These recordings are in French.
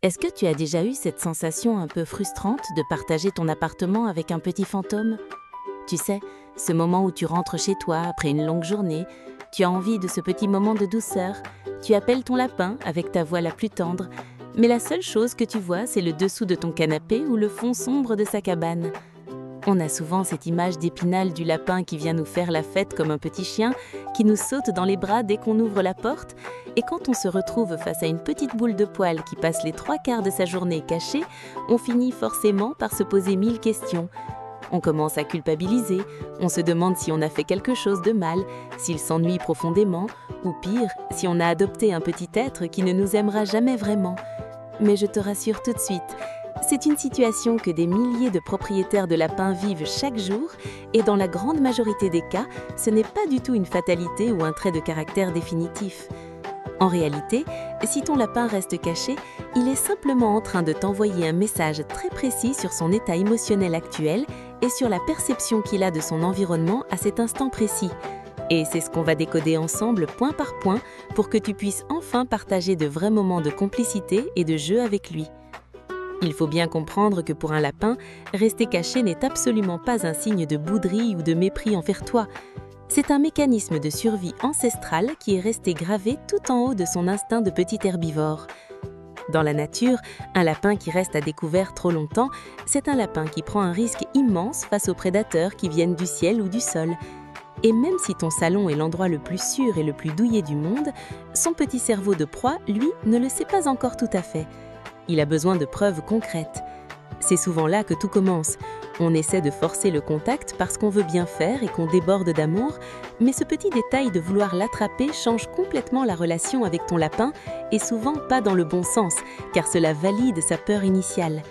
Est-ce que tu as déjà eu cette sensation un peu frustrante de partager ton appartement avec un petit fantôme? Tu sais, ce moment où tu rentres chez toi après une longue journée, tu as envie de ce petit moment de douceur, tu appelles ton lapin avec ta voix la plus tendre, mais la seule chose que tu vois, c'est le dessous de ton canapé ou le fond sombre de sa cabane. On a souvent cette image d'Épinal du lapin qui vient nous faire la fête comme un petit chien, qui nous saute dans les bras dès qu'on ouvre la porte, et quand on se retrouve face à une petite boule de poil qui passe les 3/4 de sa journée cachée, on finit forcément par se poser 1000 questions. On commence à culpabiliser, on se demande si on a fait quelque chose de mal, s'il s'ennuie profondément, ou pire, si on a adopté un petit être qui ne nous aimera jamais vraiment. Mais je te rassure tout de suite, c'est une situation que des milliers de propriétaires de lapins vivent chaque jour et dans la grande majorité des cas, ce n'est pas du tout une fatalité ou un trait de caractère définitif. En réalité, si ton lapin reste caché, il est simplement en train de t'envoyer un message très précis sur son état émotionnel actuel et sur la perception qu'il a de son environnement à cet instant précis. Et c'est ce qu'on va décoder ensemble point par point pour que tu puisses enfin partager de vrais moments de complicité et de jeu avec lui. Il faut bien comprendre que pour un lapin, rester caché n'est absolument pas un signe de bouderie ou de mépris envers toi. C'est un mécanisme de survie ancestral qui est resté gravé tout en haut de son instinct de petit herbivore. Dans la nature, un lapin qui reste à découvert trop longtemps, c'est un lapin qui prend un risque immense face aux prédateurs qui viennent du ciel ou du sol. Et même si ton salon est l'endroit le plus sûr et le plus douillet du monde, son petit cerveau de proie, lui, ne le sait pas encore tout à fait. Il a besoin de preuves concrètes. C'est souvent là que tout commence. On essaie de forcer le contact parce qu'on veut bien faire et qu'on déborde d'amour, mais ce petit détail de vouloir l'attraper change complètement la relation avec ton lapin et souvent pas dans le bon sens, car cela valide sa peur initiale.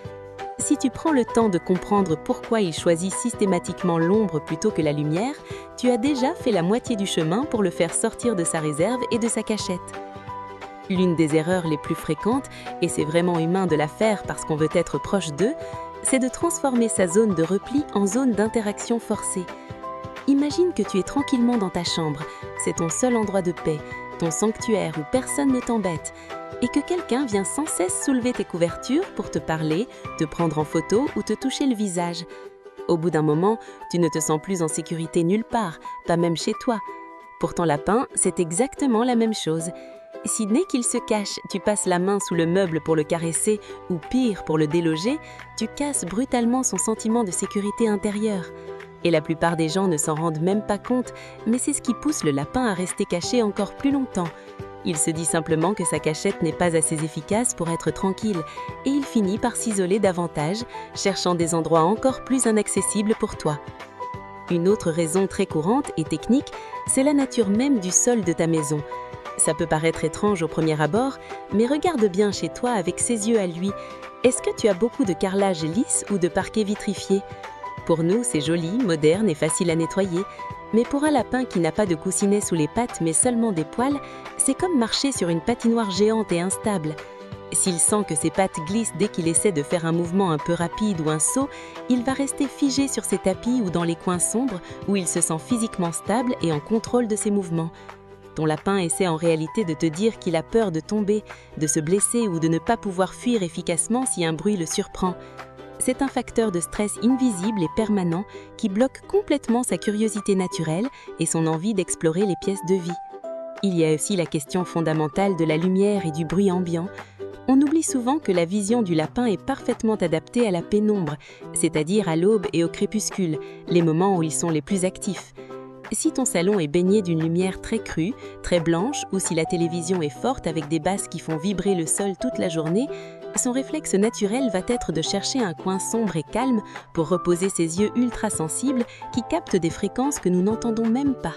Si tu prends le temps de comprendre pourquoi il choisit systématiquement l'ombre plutôt que la lumière, tu as déjà fait la moitié du chemin pour le faire sortir de sa réserve et de sa cachette. L'une des erreurs les plus fréquentes, et c'est vraiment humain de la faire parce qu'on veut être proche d'eux, c'est de transformer sa zone de repli en zone d'interaction forcée. Imagine que tu es tranquillement dans ta chambre, c'est ton seul endroit de paix, ton sanctuaire où personne ne t'embête, et que quelqu'un vient sans cesse soulever tes couvertures pour te parler, te prendre en photo ou te toucher le visage. Au bout d'un moment, tu ne te sens plus en sécurité nulle part, pas même chez toi. Pour ton lapin, c'est exactement la même chose. Si dès qu'il se cache, tu passes la main sous le meuble pour le caresser ou pire pour le déloger, tu casses brutalement son sentiment de sécurité intérieure. Et la plupart des gens ne s'en rendent même pas compte, mais c'est ce qui pousse le lapin à rester caché encore plus longtemps. Il se dit simplement que sa cachette n'est pas assez efficace pour être tranquille et il finit par s'isoler davantage, cherchant des endroits encore plus inaccessibles pour toi. Une autre raison très courante et technique, c'est la nature même du sol de ta maison. Ça peut paraître étrange au premier abord, mais regarde bien chez toi avec ses yeux à lui. Est-ce que tu as beaucoup de carrelage lisse ou de parquet vitrifié? Pour nous, c'est joli, moderne et facile à nettoyer. Mais pour un lapin qui n'a pas de coussinet sous les pattes mais seulement des poils, c'est comme marcher sur une patinoire géante et instable. S'il sent que ses pattes glissent dès qu'il essaie de faire un mouvement un peu rapide ou un saut, il va rester figé sur ses tapis ou dans les coins sombres où il se sent physiquement stable et en contrôle de ses mouvements. Ton lapin essaie en réalité de te dire qu'il a peur de tomber, de se blesser ou de ne pas pouvoir fuir efficacement si un bruit le surprend. C'est un facteur de stress invisible et permanent qui bloque complètement sa curiosité naturelle et son envie d'explorer les pièces de vie. Il y a aussi la question fondamentale de la lumière et du bruit ambiant. On oublie souvent que la vision du lapin est parfaitement adaptée à la pénombre, c'est-à-dire à l'aube et au crépuscule, les moments où ils sont les plus actifs. Si ton salon est baigné d'une lumière très crue, très blanche, ou si la télévision est forte avec des basses qui font vibrer le sol toute la journée, son réflexe naturel va être de chercher un coin sombre et calme pour reposer ses yeux ultra sensibles qui captent des fréquences que nous n'entendons même pas.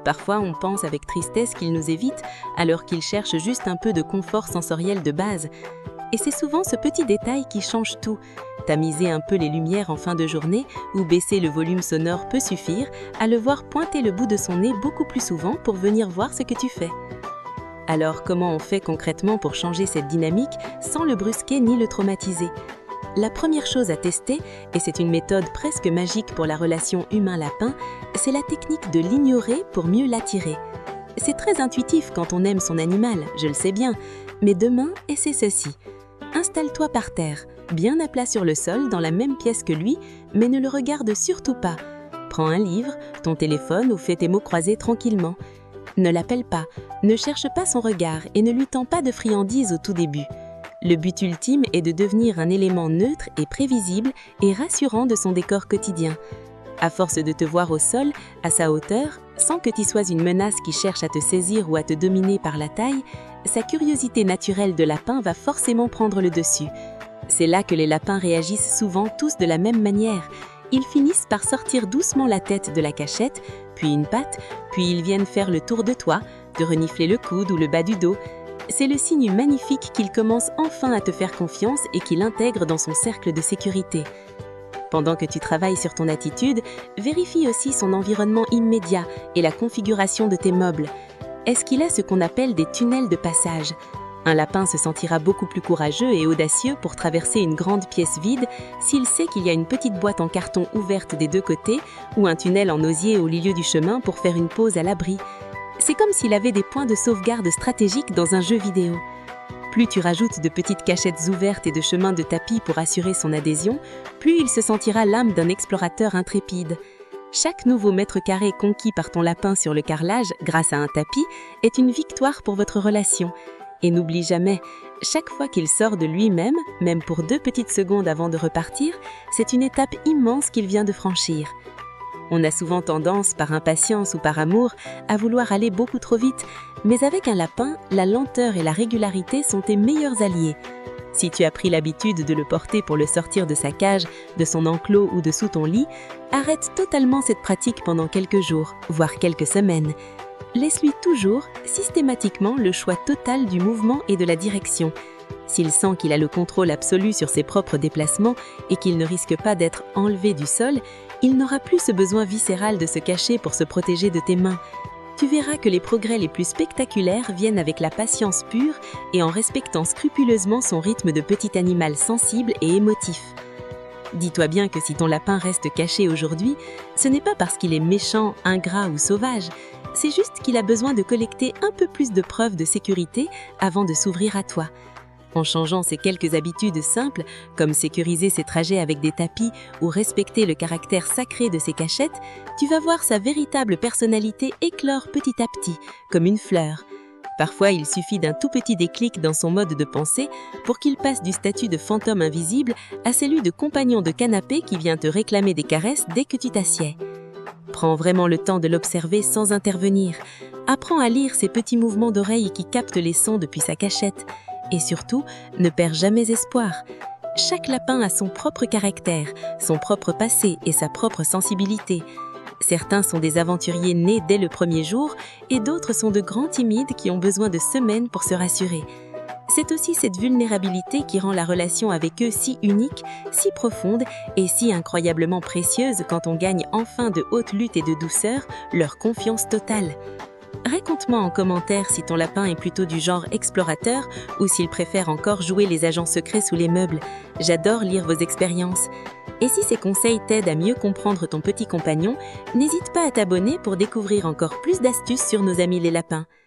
Parfois, on pense avec tristesse qu'il nous évite, alors qu'il cherche juste un peu de confort sensoriel de base. Et c'est souvent ce petit détail qui change tout. Tamiser un peu les lumières en fin de journée ou baisser le volume sonore peut suffire à le voir pointer le bout de son nez beaucoup plus souvent pour venir voir ce que tu fais. Alors, comment on fait concrètement pour changer cette dynamique sans le brusquer ni le traumatiser? La première chose à tester, et c'est une méthode presque magique pour la relation humain-lapin, c'est la technique de l'ignorer pour mieux l'attirer. C'est très intuitif quand on aime son animal, je le sais bien, mais demain, essaie ceci. Installe-toi par terre, bien à plat sur le sol, dans la même pièce que lui, mais ne le regarde surtout pas. Prends un livre, ton téléphone ou fais tes mots croisés tranquillement. Ne l'appelle pas, ne cherche pas son regard et ne lui tends pas de friandises au tout début. Le but ultime est de devenir un élément neutre et prévisible et rassurant de son décor quotidien. À force de te voir au sol, à sa hauteur, sans que tu sois une menace qui cherche à te saisir ou à te dominer par la taille, sa curiosité naturelle de lapin va forcément prendre le dessus. C'est là que les lapins réagissent souvent tous de la même manière. Ils finissent par sortir doucement la tête de la cachette, puis une patte, puis ils viennent faire le tour de toi, te renifler le coude ou le bas du dos. C'est le signe magnifique qu'il commence enfin à te faire confiance et qu'il intègre dans son cercle de sécurité. Pendant que tu travailles sur ton attitude, vérifie aussi son environnement immédiat et la configuration de tes meubles. Est-ce qu'il a ce qu'on appelle des tunnels de passage ? Un lapin se sentira beaucoup plus courageux et audacieux pour traverser une grande pièce vide s'il sait qu'il y a une petite boîte en carton ouverte des deux côtés ou un tunnel en osier au milieu du chemin pour faire une pause à l'abri. C'est comme s'il avait des points de sauvegarde stratégiques dans un jeu vidéo. Plus tu rajoutes de petites cachettes ouvertes et de chemins de tapis pour assurer son adhésion, plus il se sentira l'âme d'un explorateur intrépide. Chaque nouveau mètre carré conquis par ton lapin sur le carrelage grâce à un tapis est une victoire pour votre relation. Et n'oublie jamais, chaque fois qu'il sort de lui-même, même pour 2 petites secondes avant de repartir, c'est une étape immense qu'il vient de franchir. On a souvent tendance, par impatience ou par amour, à vouloir aller beaucoup trop vite, mais avec un lapin, la lenteur et la régularité sont tes meilleurs alliés. Si tu as pris l'habitude de le porter pour le sortir de sa cage, de son enclos ou de sous ton lit, arrête totalement cette pratique pendant quelques jours, voire quelques semaines. Laisse-lui toujours, systématiquement, le choix total du mouvement et de la direction. S'il sent qu'il a le contrôle absolu sur ses propres déplacements et qu'il ne risque pas d'être enlevé du sol, il n'aura plus ce besoin viscéral de se cacher pour se protéger de tes mains. Tu verras que les progrès les plus spectaculaires viennent avec la patience pure et en respectant scrupuleusement son rythme de petit animal sensible et émotif. Dis-toi bien que si ton lapin reste caché aujourd'hui, ce n'est pas parce qu'il est méchant, ingrat ou sauvage, c'est juste qu'il a besoin de collecter un peu plus de preuves de sécurité avant de s'ouvrir à toi. En changeant ces quelques habitudes simples, comme sécuriser ses trajets avec des tapis ou respecter le caractère sacré de ses cachettes, tu vas voir sa véritable personnalité éclore petit à petit, comme une fleur. Parfois, il suffit d'un tout petit déclic dans son mode de pensée pour qu'il passe du statut de fantôme invisible à celui de compagnon de canapé qui vient te réclamer des caresses dès que tu t'assieds. Prends vraiment le temps de l'observer sans intervenir. Apprends à lire ses petits mouvements d'oreilles qui captent les sons depuis sa cachette. Et surtout, ne perds jamais espoir. Chaque lapin a son propre caractère, son propre passé et sa propre sensibilité. Certains sont des aventuriers nés dès le premier jour et d'autres sont de grands timides qui ont besoin de semaines pour se rassurer. C'est aussi cette vulnérabilité qui rend la relation avec eux si unique, si profonde et si incroyablement précieuse quand on gagne enfin de haute lutte et de douceur leur confiance totale. Raconte-moi en commentaire si ton lapin est plutôt du genre explorateur ou s'il préfère encore jouer les agents secrets sous les meubles. J'adore lire vos expériences. Et si ces conseils t'aident à mieux comprendre ton petit compagnon, n'hésite pas à t'abonner pour découvrir encore plus d'astuces sur nos amis les lapins.